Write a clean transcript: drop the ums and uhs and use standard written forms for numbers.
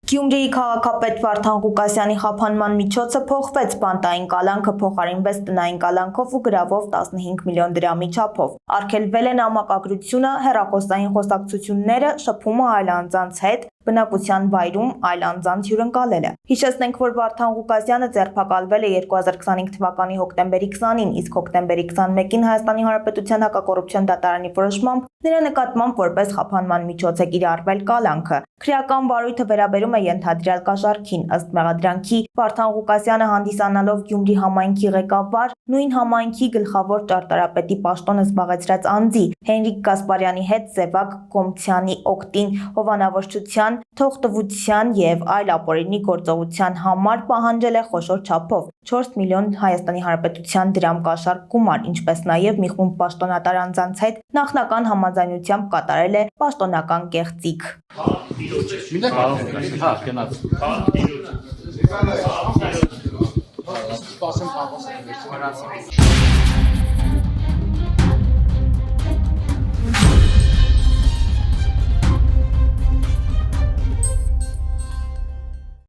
Գյումրիի քաղաքապետ Վարդան Ղուկասյանի խափանման միջոցը փոխվեց բանտային կալանքը փոխարինվեց տնային կալանքով ու գրավով 15 միլիոն դրամի չափով։ Արգելվել է նամակագրությունը, հեռախոսային խոսակցությունները, շփումը այլ անձանց հետ, բնակության վայրում այլ անձանց հյուրընկալելը։ Հիշեցնենք, որ Վարդան Ղուկասյանը ձերբակալվել է 2025 թվականի հոկտեմբերի 20-ին, իսկ հոկտեմբերի 21-ին Հայաստանի Հանրապետության հակակոռուպցիոն դատարանի որոշմամբ նրա նկատմամբ որպես խափանման միջոց է կիրառվել կալանքը։ Քրեական վարույթը վերաբերում է ենթադրյալ կաշառքին։ Ըստ մեղադրանքի Վարդան Ղուկասյանը հանդիսանալով Գյումրի համայնքի ղեկավար, նույն համայնքի գլխավոր ճարտարապետի պաշտոնը զբաղեցրած անձի Հենրիկ Գասպարյանի հետ Սևակ Կոմցյանի օգտին հովանավորչության, թողտվության եւ այլ ապօրինի գործողության համար պահանջել է խոշոր չափով 4 միլիոն ՀՀ դրամ կաշառք գումար, ինչպես նաեւ մի խումբ պաշտոնատար անձանց հետ նախնական համաձայնությամբ կատարել է պաշտոնական կեղծիք։ Սպասեմ,